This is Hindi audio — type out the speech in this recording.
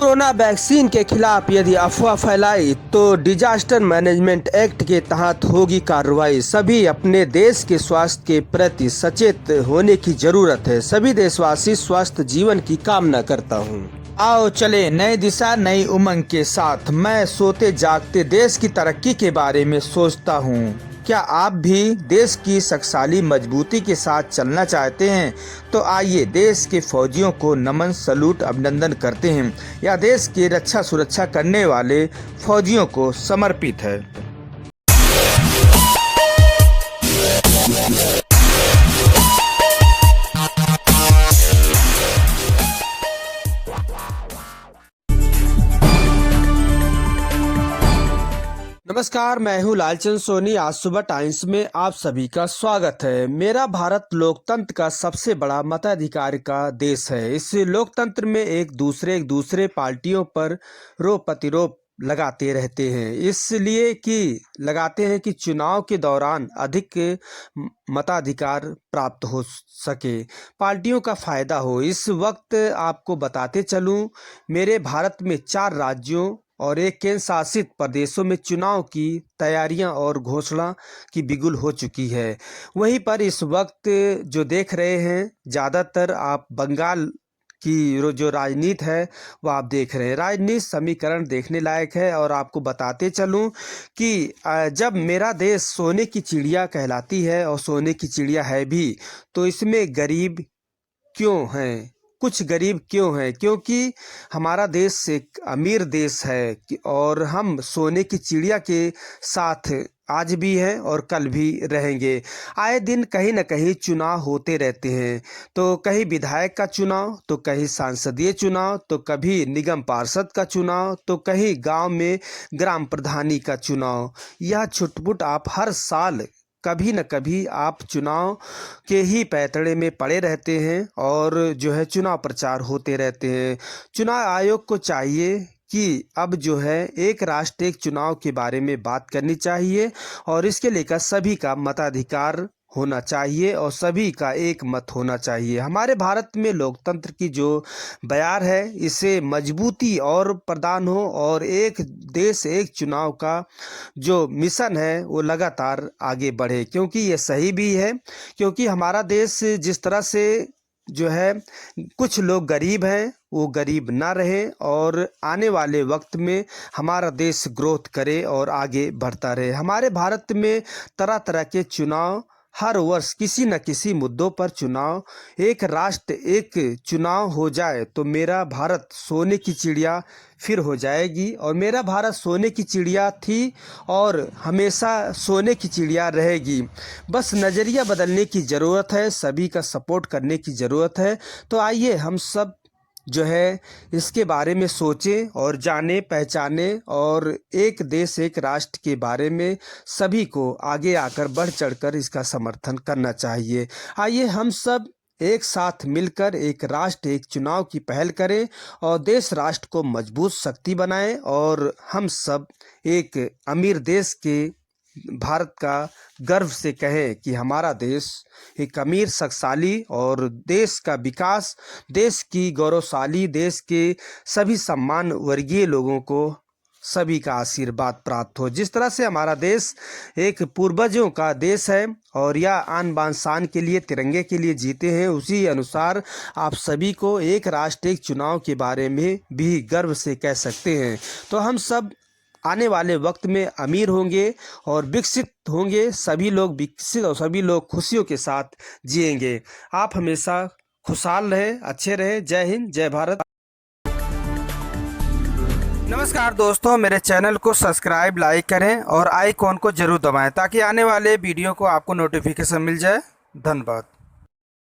कोरोना वैक्सीन के खिलाफ यदि अफवाह फैलाई तो डिजास्टर मैनेजमेंट एक्ट के तहत होगी कार्रवाई। सभी अपने देश के स्वास्थ्य के प्रति सचेत होने की जरूरत है। सभी देशवासी स्वस्थ जीवन की कामना करता हूँ। आओ चले नई दिशा नई उमंग के साथ। मैं सोते जागते देश की तरक्की के बारे में सोचता हूँ। क्या आप भी देश की शक्तिशाली मजबूती के साथ चलना चाहते हैं? तो आइए देश के फौजियों को नमन सलूट अभिनंदन करते हैं। यह देश की रक्षा सुरक्षा करने वाले फौजियों को समर्पित है। नमस्कार, मैं हूँ लालचंद सोनी। आज सुबह टाइम्स में आप सभी का स्वागत है। मेरा भारत लोकतंत्र का सबसे बड़ा मताधिकार का देश है। इस लोकतंत्र में एक दूसरे पार्टियों पर रोप प्रतिरोप लगाते रहते हैं, इसलिए कि लगाते हैं कि चुनाव के दौरान अधिक मताधिकार प्राप्त हो सके, पार्टियों का फायदा हो। इस वक्त आपको बताते चलूं, मेरे भारत में 4 राज्यों और एक केंद्र शासित प्रदेशों में चुनाव की तैयारियां और घोषणा की बिगुल हो चुकी है। वहीं पर इस वक्त जो देख रहे हैं, ज़्यादातर आप बंगाल की जो राजनीति है वो आप देख रहे हैं। राजनीति समीकरण देखने लायक है। और आपको बताते चलूं कि जब मेरा देश सोने की चिड़िया कहलाती है और सोने की चिड़िया है भी, तो इसमें गरीब क्यों हैं? कुछ गरीब क्यों हैं? क्योंकि हमारा देश एक अमीर देश है और हम सोने की चिड़िया के साथ आज भी हैं और कल भी रहेंगे। आए दिन कहीं न कहीं चुनाव होते रहते हैं, तो कहीं विधायक का चुनाव, तो कहीं सांसदीय चुनाव, तो कभी निगम पार्षद का चुनाव, तो कहीं गांव में ग्राम प्रधानी का चुनाव। यह छुटपुट आप हर साल कभी न कभी आप चुनाव के ही पैतड़े में पड़े रहते हैं और जो है चुनाव प्रचार होते रहते हैं। चुनाव आयोग को चाहिए कि अब जो है एक राष्ट्र एक चुनाव के बारे में बात करनी चाहिए और इसके लेकर सभी का मताधिकार होना चाहिए और सभी का एक मत होना चाहिए। हमारे भारत में लोकतंत्र की जो बयार है, इसे मजबूती और प्रदान हो और एक देश एक चुनाव का जो मिशन है वो लगातार आगे बढ़े, क्योंकि ये सही भी है। क्योंकि हमारा देश जिस तरह से जो है कुछ लोग गरीब हैं, वो गरीब ना रहे और आने वाले वक्त में हमारा देश ग्रोथ करे और आगे बढ़ता रहे। हमारे भारत में तरह तरह के चुनाव हर वर्ष किसी न किसी मुद्दों पर चुनाव, एक राष्ट्र एक चुनाव हो जाए तो मेरा भारत सोने की चिड़िया फिर हो जाएगी। और मेरा भारत सोने की चिड़िया थी और हमेशा सोने की चिड़िया रहेगी। बस नज़रिया बदलने की ज़रूरत है, सभी का सपोर्ट करने की ज़रूरत है। तो आइए हम सब जो है इसके बारे में सोचें और जाने पहचाने और एक देश एक राष्ट्र के बारे में सभी को आगे आकर बढ़ चढ़कर इसका समर्थन करना चाहिए। आइए हम सब एक साथ मिलकर एक राष्ट्र एक चुनाव की पहल करें और देश राष्ट्र को मजबूत शक्ति बनाएं और हम सब एक अमीर देश के भारत का गर्व से कहें कि हमारा देश एक अमीर शक्तिशाली और देश का विकास, देश की गौरवशाली, देश के सभी सम्मान वर्गीय लोगों को सभी का आशीर्वाद प्राप्त हो। जिस तरह से हमारा देश एक पूर्वजों का देश है और यह आन बान शान के लिए तिरंगे के लिए जीते हैं, उसी अनुसार आप सभी को एक राष्ट्र एक चुनाव के बारे में भी गर्व से कह सकते हैं। तो हम सब आने वाले वक्त में अमीर होंगे और विकसित होंगे, सभी लोग विकसित और सभी लोग खुशियों के साथ जिएंगे। आप हमेशा खुशहाल रहे, अच्छे रहे। जय हिंद, जय भारत। नमस्कार दोस्तों, मेरे चैनल को सब्सक्राइब लाइक करें और आइकॉन को जरूर दबाएं ताकि आने वाले वीडियो को आपको नोटिफिकेशन मिल जाए। धन्यवाद।